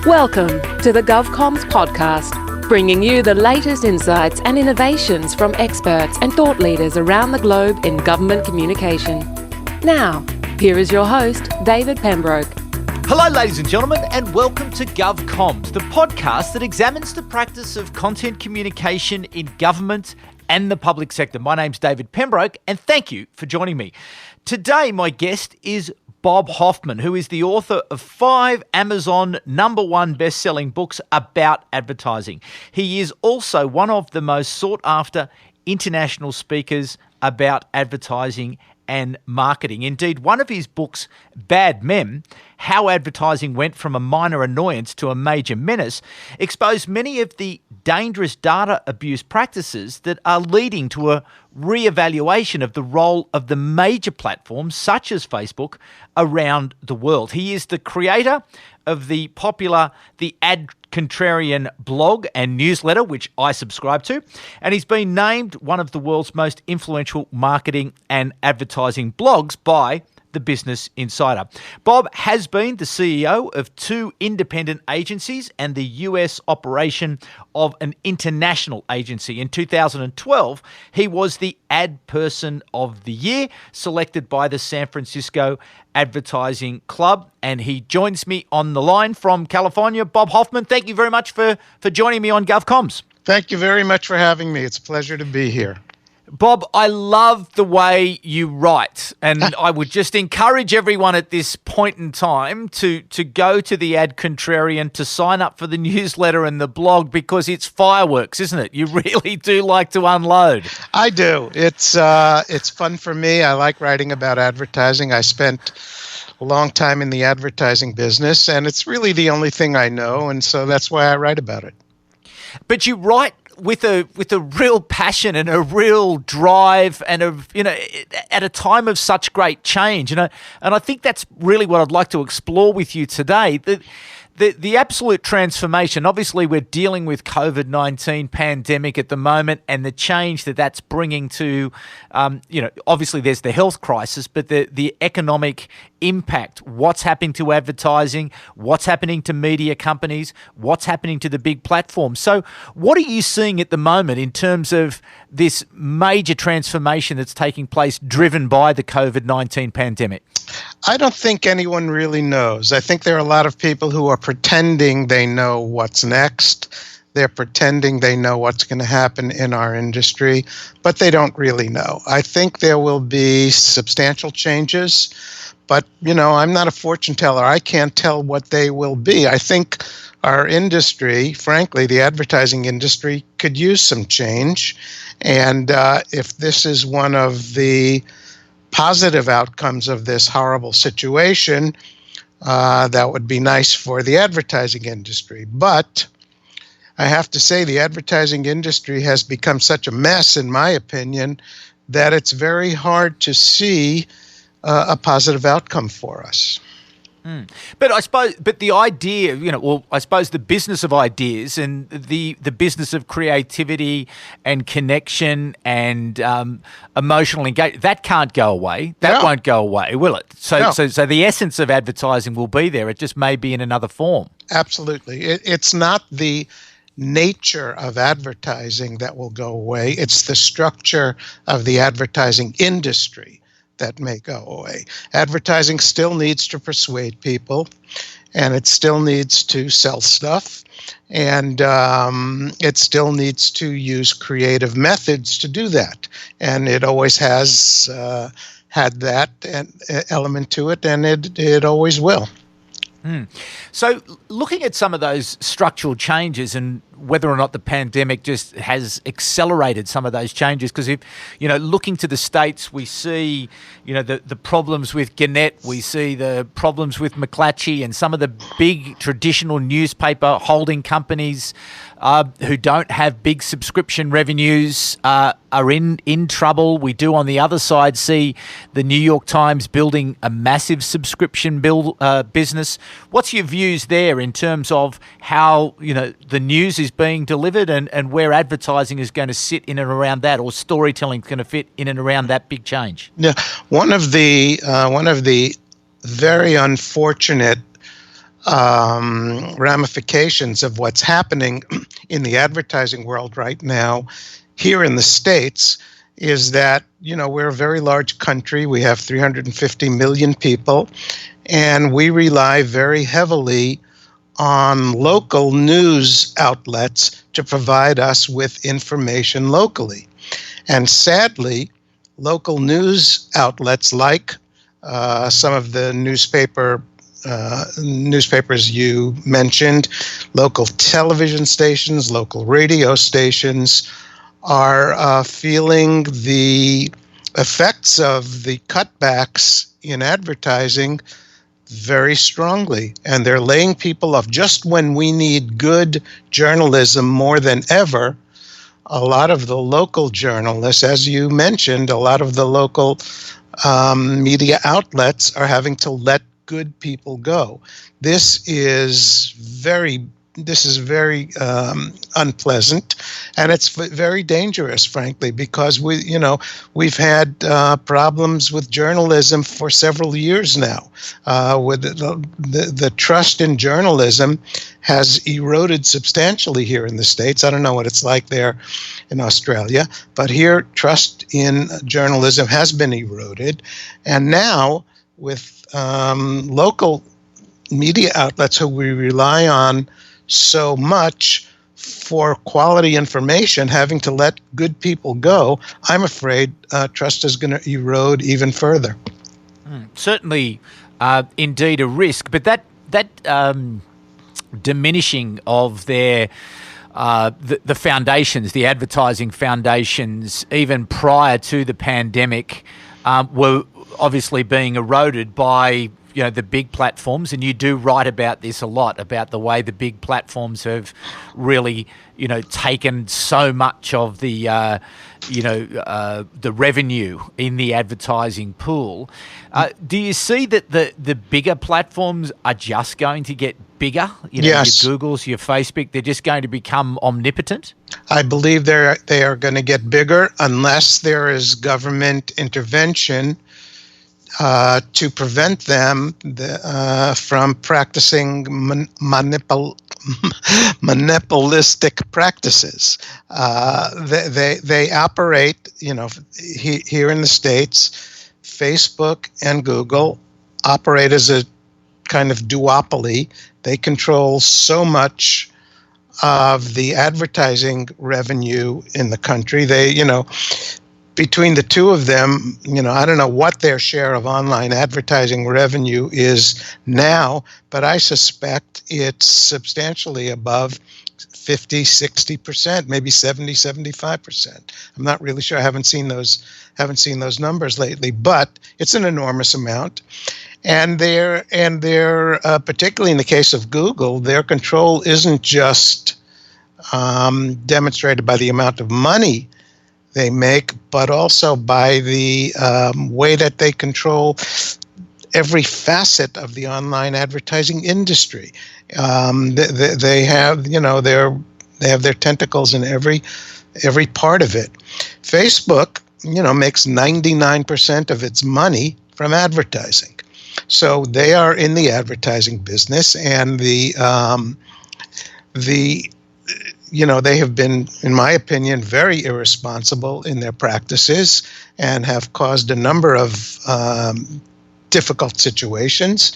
Welcome to the GovComms podcast, bringing you the latest insights and innovations from experts and thought leaders around the globe in government communication. Now, here is your host, David Pembroke. Hello, ladies and gentlemen, and welcome to GovComms, the podcast that examines the practice of content communication in government and the public sector. My name's David Pembroke, and thank you for joining me. Today, my guest is Bob Hoffman, who is the author of 5 Amazon #1 best-selling books about advertising. He is also one of the most sought-after international speakers about advertising and marketing. Indeed, one of his books, Bad Mem, How Advertising Went from a Minor Annoyance to a Major Menace, exposed many of the dangerous data abuse practices that are leading to a re-evaluation of the role of the major platforms such as Facebook around the world. He is the creator of the popular The Contrarian blog and newsletter, which I subscribe to, and he's been named one of the world's most influential marketing and advertising blogs by the Business Insider. Bob has been the CEO of 2 independent agencies and the US operation of an international agency. In 2012, he was the Ad Person of the Year, selected by the San Francisco Advertising Club, and he joins me on the line from California. Bob Hoffman, thank you very much for joining me on GovComms. Thank you very much for having me. It's a pleasure to be here. Bob, I love the way you write, and I would just encourage everyone at this point in time to go to the Ad Contrarian, to sign up for the newsletter and the blog, because it's fireworks, isn't it? You really do like to unload. I do. It's fun for me. I like writing about advertising. I spent a long time in the advertising business, and it's really the only thing I know, and so that's why I write about it. But you write with a real passion and a real drive, and at a time of such great change, and I think that's really what I'd like to explore with you today. The absolute transformation. Obviously, we're dealing with COVID-19 pandemic at the moment, and the change that's bringing to, obviously there's the health crisis, but the economic impact, what's happening to advertising, what's happening to media companies, what's happening to the big platforms. So what are you seeing at the moment in terms of this major transformation that's taking place driven by the COVID-19 pandemic? I don't think anyone really knows. I think there are a lot of people who are pretending they know what's next. They're pretending they know what's going to happen in our industry, but they don't really know. I think there will be substantial changes, but, I'm not a fortune teller. I can't tell what they will be. I think our industry, frankly, the advertising industry, could use some change. And if this is one of the positive outcomes of this horrible situation, that would be nice for the advertising industry. But I have to say, the advertising industry has become such a mess, in my opinion, that it's very hard to see a positive outcome for us. But the idea, I suppose the business of ideas and the business of creativity and connection and emotional engagement, that can't go away. That won't go away, will it? So the essence of advertising will be there. It just may be in another form. Absolutely. It's not the nature of advertising that will go away. It's the structure of the advertising industry that may go away. Advertising still needs to persuade people, and it still needs to sell stuff, and it still needs to use creative methods to do that. And it always has had that element to it, and it always will. So looking at some of those structural changes and whether or not the pandemic just has accelerated some of those changes, because if, looking to the States, we see, the problems with Gannett, we see the problems with McClatchy and some of the big traditional newspaper holding companies who don't have big subscription revenues are in trouble. We do on the other side see the New York Times building a massive subscription business. What's your views there in terms of how the news is being delivered and where advertising is going to sit in and around that, or storytelling is going to fit in and around that big change? Yeah, one of the very unfortunate ramifications of what's happening in the advertising world right now here in the States is that, we're a very large country. We have 350 million people, and we rely very heavily on local news outlets to provide us with information locally. And sadly, local news outlets like some of the newspapers you mentioned, local television stations, local radio stations, are feeling the effects of the cutbacks in advertising very strongly. And they're laying people off just when we need good journalism more than ever. A lot of the local journalists, as you mentioned, a lot of the local media outlets are having to let good people go. This is very unpleasant, and it's very dangerous, frankly, because we've had problems with journalism for several years now. With the trust in journalism has eroded substantially here in the States. I don't know what it's like there in Australia, but here trust in journalism has been eroded, and now with local media outlets who we rely on so much for quality information having to let good people go, I'm afraid trust is going to erode even further. Certainly, indeed, a risk. But that diminishing of their the foundations, the advertising foundations, even prior to the pandemic, were obviously being eroded by the big platforms, and you do write about this a lot, about the way the big platforms have really taken so much of the the revenue in the advertising pool. Do you see that the bigger platforms are just going to get bigger? Yes. Your Googles, your Facebook, they're just going to become omnipotent? I believe they are going to get bigger unless there is government intervention to prevent them from practicing monopolistic practices. They operate, here in the States, Facebook and Google operate as a kind of duopoly. They control so much of the advertising revenue in the country. Between the two of them, I don't know what their share of online advertising revenue is now, but I suspect it's substantially above 50, 60%, maybe 70, 75%. I'm not really sure. I haven't seen those numbers lately, but it's an enormous amount. And they're particularly in the case of Google, their control isn't just demonstrated by the amount of money they make, but also by the way that they control every facet of the online advertising industry. They have their tentacles in every part of it. Facebook, makes 99% of its money from advertising, so they are in the advertising business, and they have been, in my opinion, very irresponsible in their practices and have caused a number of difficult situations.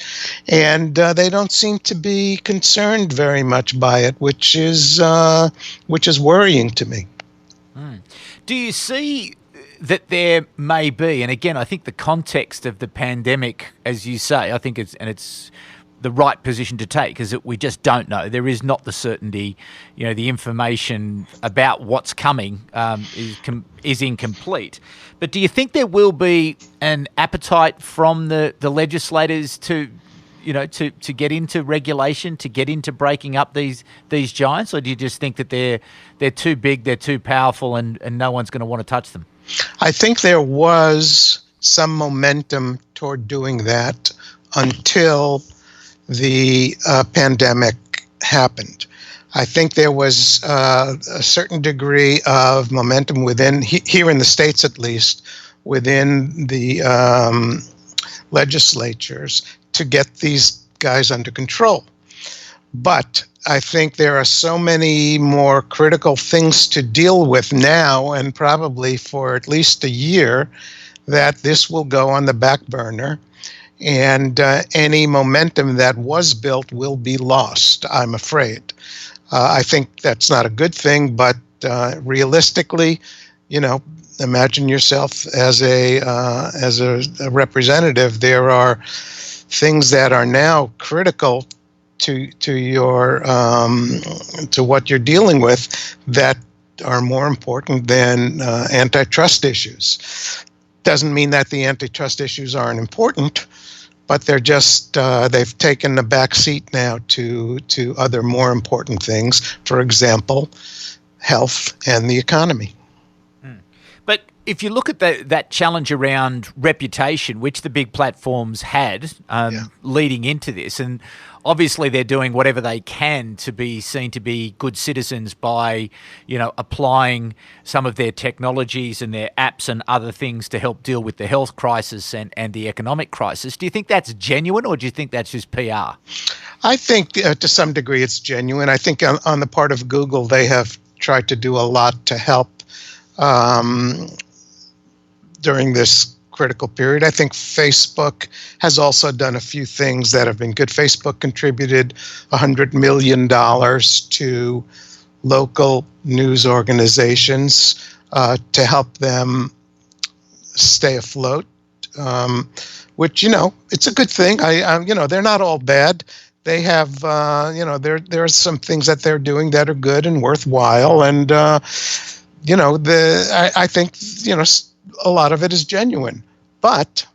And they don't seem to be concerned very much by it, which is worrying to me. Do you see that there may be, and again, I think the context of the pandemic, as you say, I think it's the right position to take, is that we just don't know. There is not the certainty. The information about what's coming is incomplete. But do you think there will be an appetite from the legislators to get into regulation, to get into breaking up these giants, or do you just think that they're too big, they're too powerful, and no one's going to want to touch them? I think there was some momentum toward doing that until the pandemic happened. I think there was a certain degree of momentum within, here in the States at least, within the legislatures to get these guys under control. But I think there are so many more critical things to deal with now, and probably for at least a year, that this will go on the back burner. And any momentum that was built will be lost, I'm afraid. I think that's not a good thing, but realistically, imagine yourself as a representative. There are things that are now critical to your to what you're dealing with that are more important than antitrust issues. Doesn't mean that the antitrust issues aren't important, but they're just they've taken a back seat now to other more important things. For example, health and the economy. But if you look at that challenge around reputation, which the big platforms had leading into this, and obviously they're doing whatever they can to be seen to be good citizens by, applying some of their technologies and their apps and other things to help deal with the health crisis and the economic crisis. Do you think that's genuine, or do you think that's just PR? I think to some degree it's genuine. I think on the part of Google, they have tried to do a lot to help during this critical period. I think Facebook has also done a few things that have been good. Facebook contributed $100 million to local news organizations to help them stay afloat, which, it's a good thing. They're not all bad. They have, there are some things that they're doing that are good and worthwhile. And, I think, a lot of it is genuine. But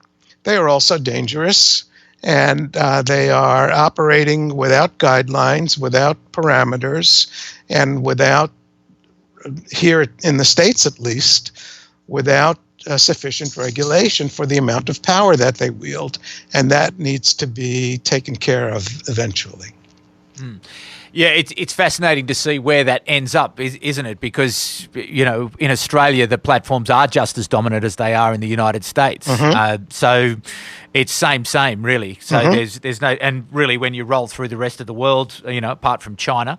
they are also dangerous, and they are operating without guidelines, without parameters, and without, here in the States at least, without sufficient regulation for the amount of power that they wield. And that needs to be taken care of eventually. Mm. Yeah, it's fascinating to see where that ends up, isn't it? Because, in Australia, the platforms are just as dominant as they are in the United States. Mm-hmm. So it's same, really. So mm-hmm. there's no, and really when you roll through the rest of the world, apart from China,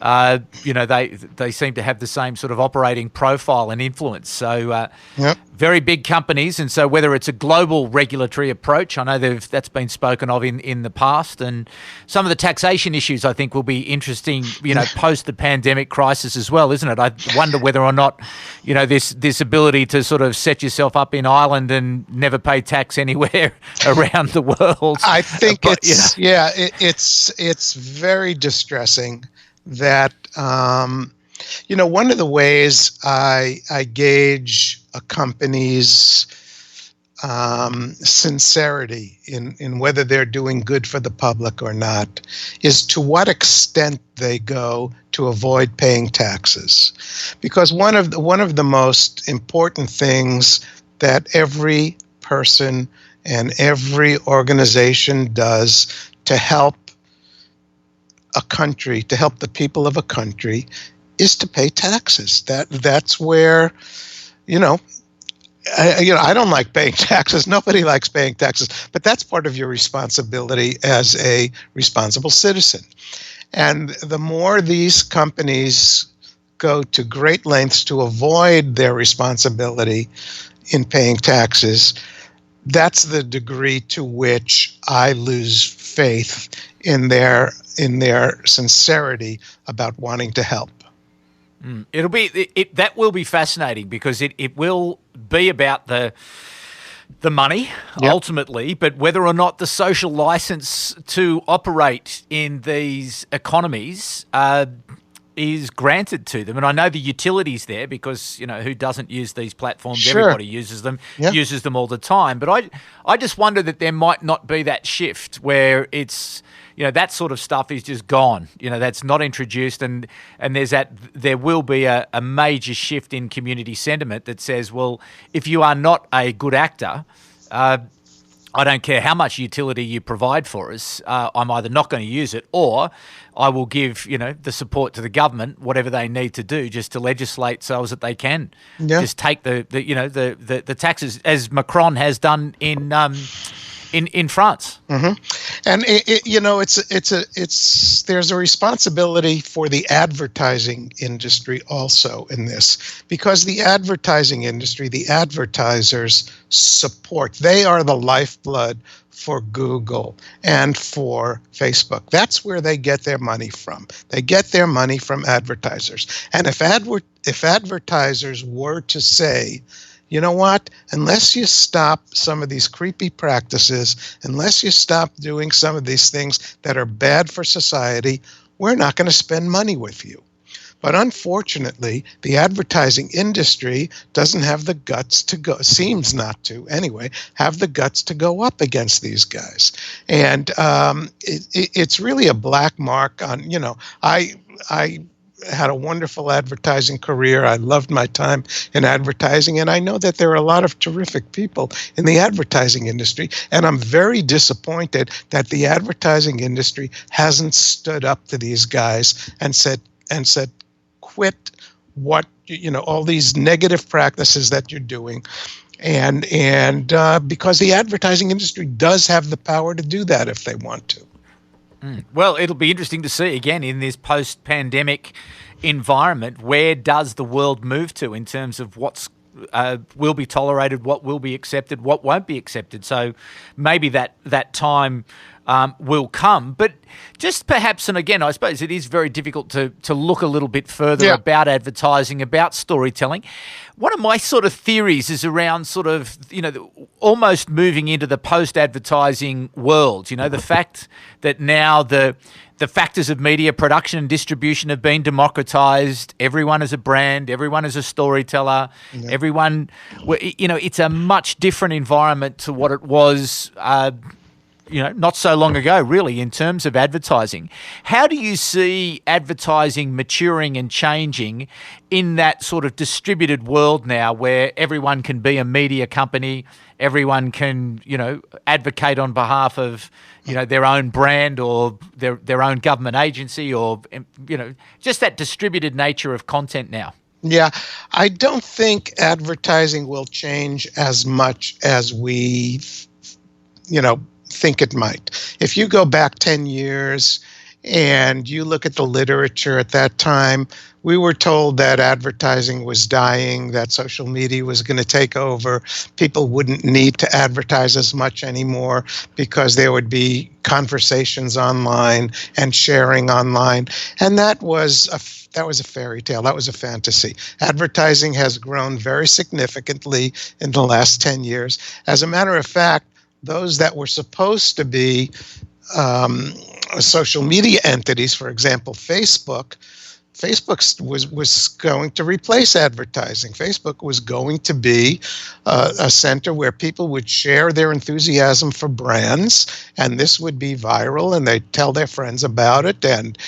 they seem to have the same sort of operating profile and influence. So very big companies, and so whether it's a global regulatory approach, I know that's been spoken of in the past, and some of the taxation issues I think will be interesting, post the pandemic crisis as well, isn't it? I wonder whether or not, this ability to sort of set yourself up in Ireland and never pay tax anywhere around the world. I think it's very distressing. That one of the ways I gauge a company's sincerity in whether they're doing good for the public or not is to what extent they go to avoid paying taxes, because one of the most important things that every person and every organization does to help a country, to help the people of a country, is to pay taxes. That's where, I don't like paying taxes. Nobody likes paying taxes, but that's part of your responsibility as a responsible citizen. And the more these companies go to great lengths to avoid their responsibility in paying taxes, that's the degree to which I lose faith in their sincerity about wanting to help. That will be fascinating, because it will be about the money ultimately, but whether or not the social license to operate in these economies is granted to them. And I know the utility's there, because who doesn't use these platforms? Sure. Everybody uses them, uses them all the time. But I just wonder that there might not be that shift where it's that sort of stuff is just gone. That's not introduced, and there will be a major shift in community sentiment that says, well, if you are not a good actor, I don't care how much utility you provide for us, I'm either not going to use it, or I will give the support to the government, whatever they need to do, just to legislate so that they can just take the taxes, as Macron has done in France. Mm-hmm. And there's a responsibility for the advertising industry also in this, because the advertising industry, the advertisers support, they are the lifeblood for Google and for Facebook. That's where they get their money from. They get their money from advertisers. And if advertisers were to say, you know what, unless you stop some of these creepy practices, unless you stop doing some of these things that are bad for society, we're not going to spend money with you. But unfortunately, the advertising industry doesn't have the guts to go, seems not to anyway, have the guts to go up against these guys. And it's really a black mark on, I had a wonderful advertising career. I loved my time in advertising, and I know that there are a lot of terrific people in the advertising industry, and I'm very disappointed that the advertising industry hasn't stood up to these guys and said, quit what, all these negative practices that you're doing. And because the advertising industry does have the power to do that if they want to. Well, it'll be interesting to see, again, in this post-pandemic environment, where does the world move to in terms of what's will be tolerated, what will be accepted, what won't be accepted. So maybe that time will come. But just perhaps, and again, I suppose it is very difficult to look a little bit further about advertising, about storytelling. One of my sort of theories is around sort of, almost moving into the post-advertising world. The fact that now the factors of media production and distribution have been democratized. Everyone is a brand. Everyone is a storyteller. Yeah. Everyone, it's a much different environment to what it was, not so long ago, really, in terms of advertising. How do you see advertising maturing and changing in that sort of distributed world now, where everyone can be a media company, everyone can, advocate on behalf of, their own brand or their own government agency, or, just that distributed nature of content now? Yeah, I don't think advertising will change as much as we, think it might. If you go back 10 years and you look at the literature at that time, we were told that advertising was dying, that social media was going to take over. People wouldn't need to advertise as much anymore because there would be conversations online and sharing online. And that was a fairy tale. That was a fantasy. Advertising has grown very significantly in the last 10 years. As a matter of fact, those that were supposed to be social media entities, for example, Facebook was going to replace advertising. Facebook was going to be a center where people would share their enthusiasm for brands, and this would be viral, and they'd tell their friends about it, and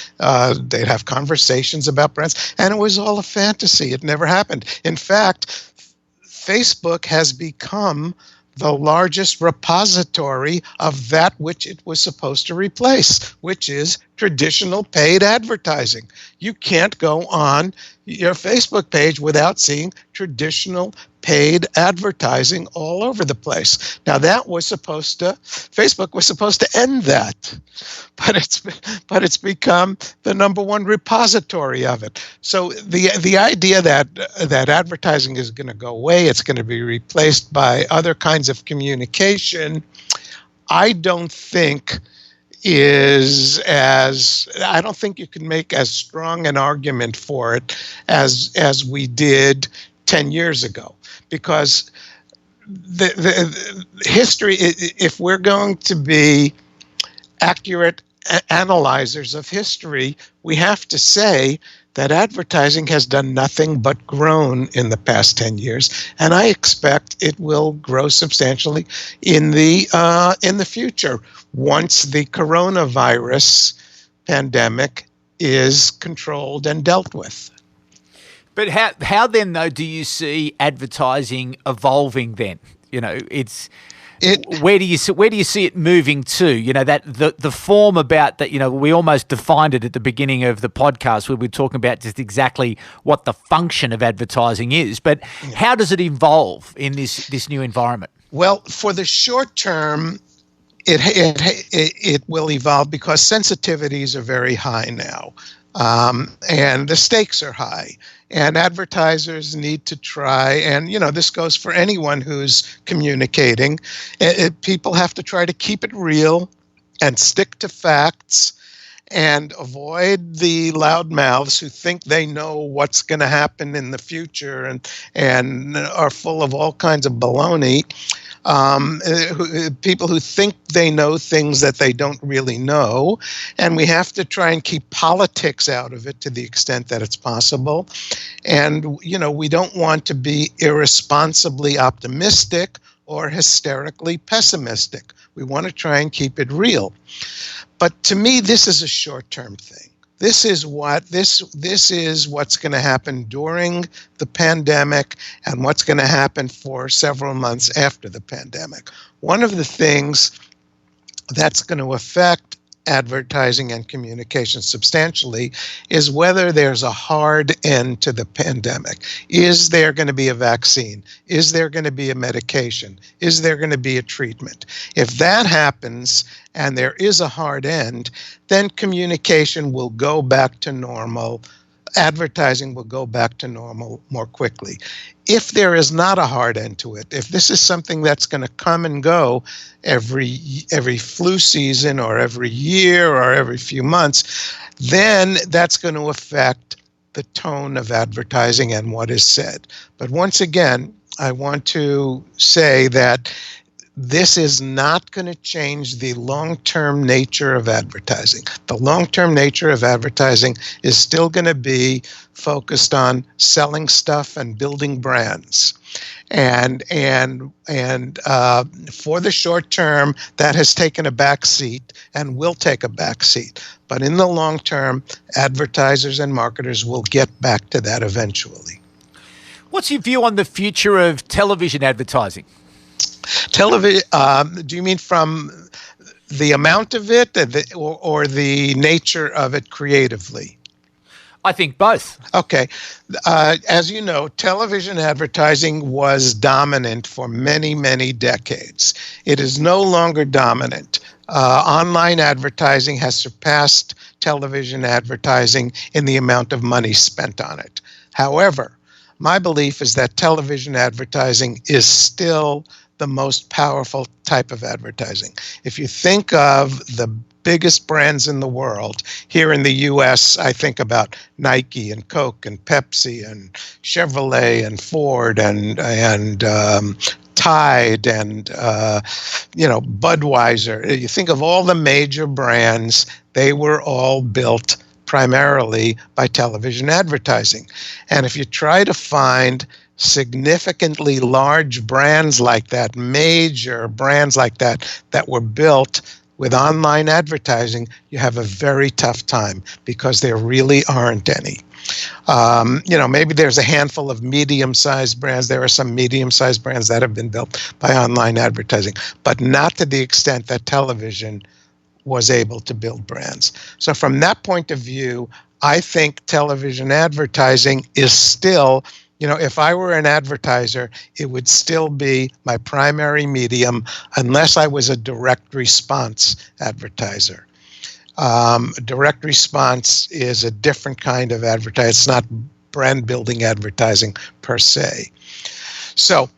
they'd have conversations about brands, and it was all a fantasy. It never happened. In fact, Facebook has become the largest repository of that which it was supposed to replace, which is traditional paid advertising. You can't go on your Facebook page without seeing traditional paid advertising all over the place. Now Facebook was supposed to end that, but it's become the number one repository of it. So the idea that advertising is going to go away, it's going to be replaced by other kinds of communication, I don't think I don't think you can make as strong an argument for it as we did 10 years ago, because the history, if we're going to be accurate analyzers of history, we have to say that advertising has done nothing but grown in the past 10 years, and I expect it will grow substantially in the future once the coronavirus pandemic is controlled and dealt with. But how then, though, do you see advertising evolving then? Where do you see it moving to? That the form about that, we almost defined it at the beginning of the podcast where we're talking about just exactly what the function of advertising is. But how does it evolve in this new environment? Well, for the short term, it will evolve because sensitivities are very high now, and the stakes are high. And advertisers need to try, and this goes for anyone who's communicating. People have to try to keep it real and stick to facts and avoid the loudmouths who think they know what's going to happen in the future and are full of all kinds of baloney. People who think they know things that they don't really know, and we have to try and keep politics out of it to the extent that it's possible. And we don't want to be irresponsibly optimistic or hysterically pessimistic. We want to try and keep it real. But to me, this is a short-term thing. This is what's going to happen during the pandemic and what's going to happen for several months after the pandemic. One of the things that's going to affect advertising and communication substantially is whether there's a hard end to the pandemic. Is there going to be a vaccine? Is there going to be a medication? Is there going to be a treatment? If that happens and there is a hard end, then communication will go back to normal. Advertising will go back to normal more quickly. If there is not a hard end to it, if this is something that's going to come and go every flu season or every year or every few months, then that's going to affect the tone of advertising and what is said. But once again, I want to say that this is not going to change the long-term nature of advertising. The long-term nature of advertising is still going to be focused on selling stuff and building brands. And for the short term, that has taken a back seat and will take a back seat. But in the long term, advertisers and marketers will get back to that eventually. What's your view on the future of television advertising? Television, do you mean from the amount of it or the nature of it creatively? I think both. Okay. As you know, television advertising was dominant for many, many decades. It is no longer dominant. Online advertising has surpassed television advertising in the amount of money spent on it. However, my belief is that television advertising is still the most powerful type of advertising. If you think of the biggest brands in the world, here in the US, I think about Nike and Coke and Pepsi and Chevrolet and Ford and Tide and Budweiser. You think of all the major brands, they were all built primarily by television advertising. And if you try to find significantly large brands like that, major brands like that, that were built with online advertising, you have a very tough time because there really aren't any. Maybe there's a handful of medium-sized brands. There are some medium-sized brands that have been built by online advertising, but not to the extent that television was able to build brands. So from that point of view, I think television advertising is still, if I were an advertiser, it would still be my primary medium unless I was a direct response advertiser. Direct response is a different kind of advertising. It's not brand building advertising per se. So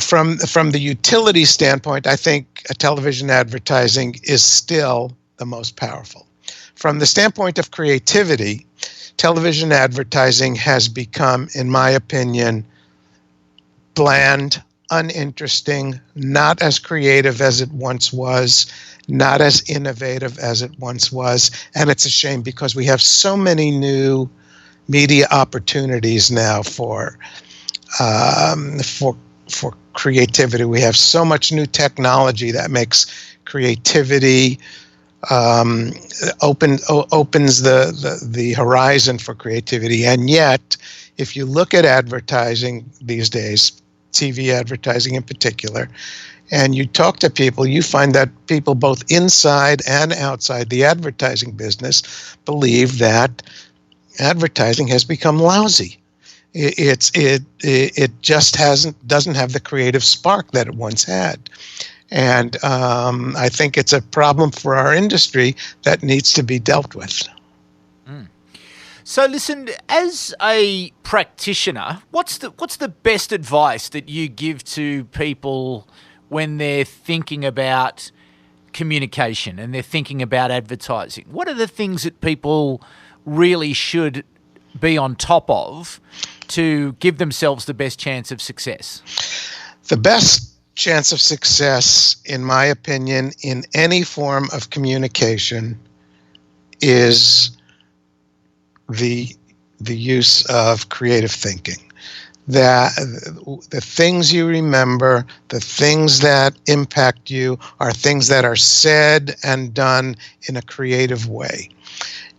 from the utility standpoint, I think television advertising is still the most powerful. From the standpoint of creativity, television advertising has become, in my opinion, bland, uninteresting, not as creative as it once was, not as innovative as it once was. And it's a shame because we have so many new media opportunities now for creativity. We have so much new technology that makes creativity opens the horizon for creativity. And yet, if you look at advertising these days, TV advertising in particular, and you talk to people, you find that people both inside and outside the advertising business believe that advertising has become lousy. It just doesn't have the creative spark that it once had. And I think it's a problem for our industry that needs to be dealt with. So listen, as a practitioner, what's the best advice that you give to people when they're thinking about communication and they're thinking about advertising? What are the things that people really should be on top of to give themselves the best chance of success? The best chance of success, in my opinion, in any form of communication is the use of creative thinking. That the things you remember, the things that impact you, are things that are said and done in a creative way.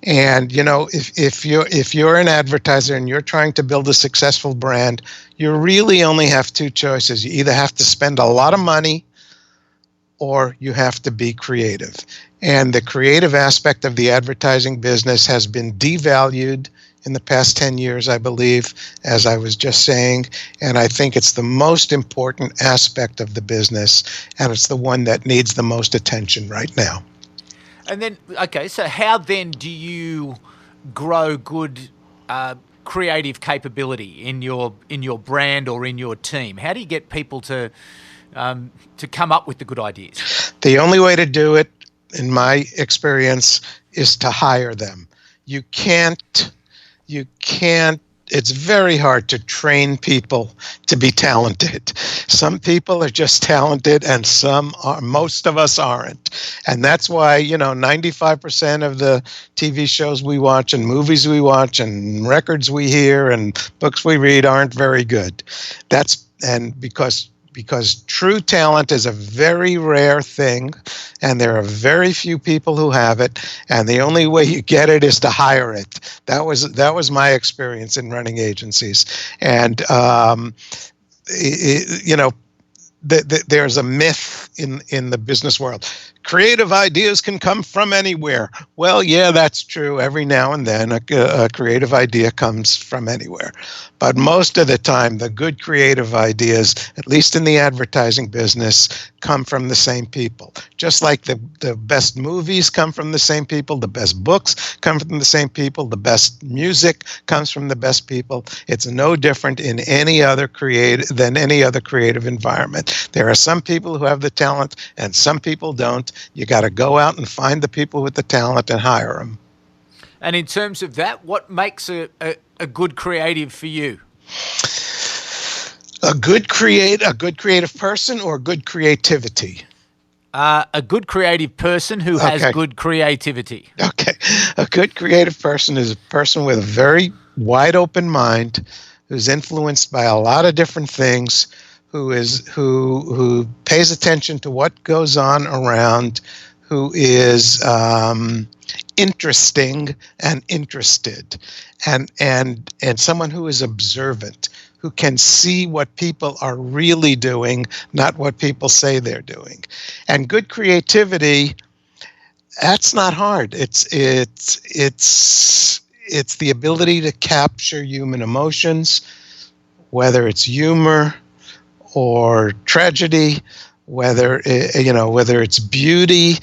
And if you're an advertiser and you're trying to build a successful brand, you really only have two choices. You either have to spend a lot of money or you have to be creative. And the creative aspect of the advertising business has been devalued in the past 10 years, I believe, as I was just saying. And I think it's the most important aspect of the business, and it's the one that needs the most attention right now. And then, okay, so how then do you grow good creative capability in your brand or in your team? How do you get people to come up with the good ideas? The only way to do it, in my experience, is to hire them. You can't, it's very hard to train people to be talented. Some people are just talented and most of us aren't. And that's why, 95% of the TV shows we watch and movies we watch and records we hear and books we read aren't very good. Because true talent is a very rare thing, and there are very few people who have it, and the only way you get it is to hire it. That was my experience in running agencies. And there's a myth in the business world. Creative ideas can come from anywhere. Well, yeah, that's true. Every now and then a creative idea comes from anywhere. But most of the time, the good creative ideas, at least in the advertising business, come from the same people. Just like the best movies come from the same people, the best books come from the same people, the best music comes from the best people. It's no different in any other creative environment. There are some people who have the talent and some people don't. You got to go out and find the people with the talent and hire them. And in terms of that, what makes a good creative for you? A good creative person or good creativity? A good creative person who has good creativity. Okay. A good creative person is a person with a very wide open mind, who's influenced by a lot of different things, who pays attention to what goes on around, who is interesting and interested, and someone who is observant, who can see what people are really doing, not what people say they're doing. And good creativity, that's not hard. It's the ability to capture human emotions, whether it's humor or tragedy, whether it's beauty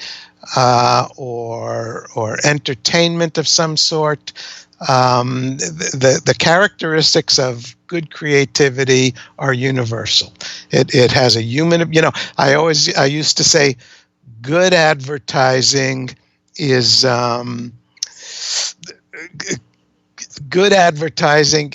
or entertainment of some sort. The characteristics of good creativity are universal. It has a human. I used to say, good advertising is good advertising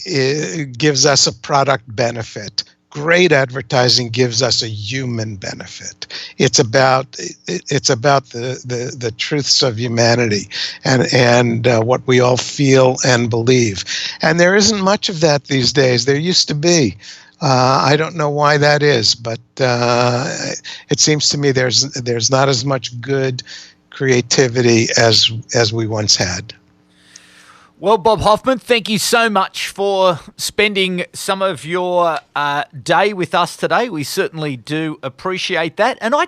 gives us a product benefit. Great advertising gives us a human benefit. It's about the truths of humanity and what we all feel and believe. And there isn't much of that these days. There used to be. I don't know why that is, but it seems to me there's not as much good creativity as we once had. Well, Bob Hoffman, thank you so much for spending some of your day with us today. We certainly do appreciate that. And I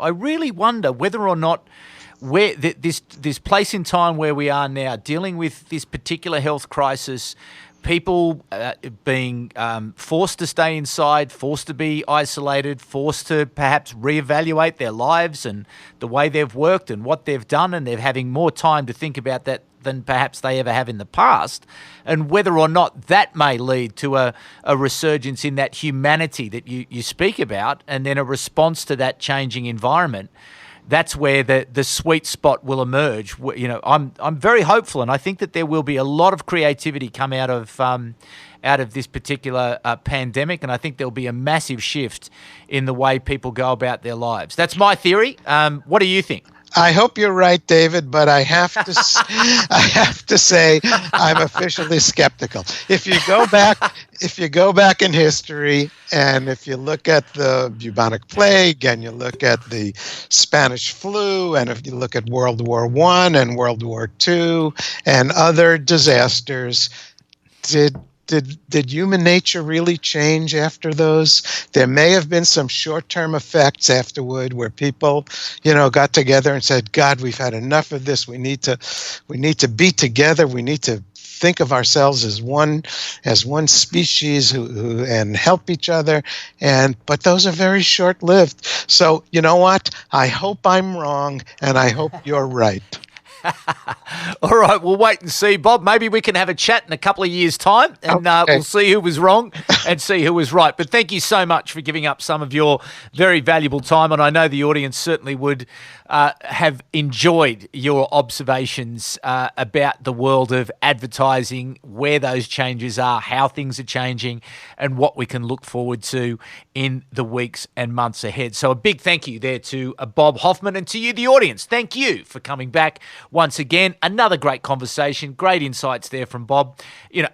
really wonder whether or not this place in time where we are now, dealing with this particular health crisis, people being forced to stay inside, forced to be isolated, forced to perhaps reevaluate their lives and the way they've worked and what they've done, and they're having more time to think about that than perhaps they ever have in the past, and whether or not that may lead to a resurgence in that humanity that you speak about, and then a response to that changing environment. That's where the sweet spot will emerge. You know, I'm very hopeful, and I think that there will be a lot of creativity come out of this particular pandemic, and I think there'll be a massive shift in the way people go about their lives. That's my theory. What do you think? I hope you're right, David, but I have to say I'm officially skeptical. If you go back in history, and if you look at the bubonic plague, and you look at the Spanish flu, and if you look at World War I and World War II and other disasters, did human nature really change after those? There may have been some short-term effects afterward where people, got together and said, God, we've had enough of this. We need to be together. We need to think of ourselves as one species who and help each other. But those are very short-lived. So you know what? I hope I'm wrong, and I hope you're right. All right, we'll wait and see, Bob. Maybe we can have a chat in a couple of years' time, and we'll see who was wrong and see who was right. But thank you so much for giving up some of your very valuable time, and I know the audience certainly would have enjoyed your observations about the world of advertising, where those changes are, how things are changing, and what we can look forward to in the weeks and months ahead. So a big thank you there to Bob Hoffman, and to you, the audience. Thank you for coming back once again. Another great conversation, great insights there from Bob,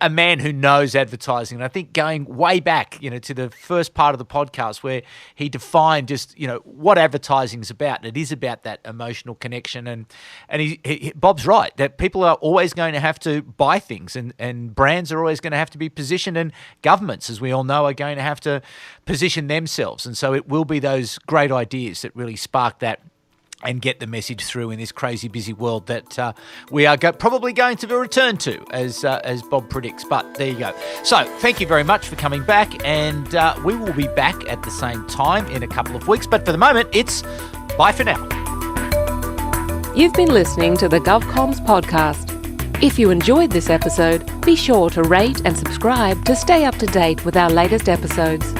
a man who knows advertising. And I think going way back, to the first part of the podcast where he defined just, what advertising is about. And it is about that emotional connection. And Bob's right, that people are always going to have to buy things, and brands are always going to have to be positioned, and governments, as we all know, are going to have to position themselves. And so it will be those great ideas that really spark that and get the message through in this crazy busy world that we are probably going to return to, as Bob predicts. But there you go. So thank you very much for coming back, and we will be back at the same time in a couple of weeks. But for the moment, it's bye for now. You've been listening to the GovComms podcast. If you enjoyed this episode, be sure to rate and subscribe to stay up to date with our latest episodes.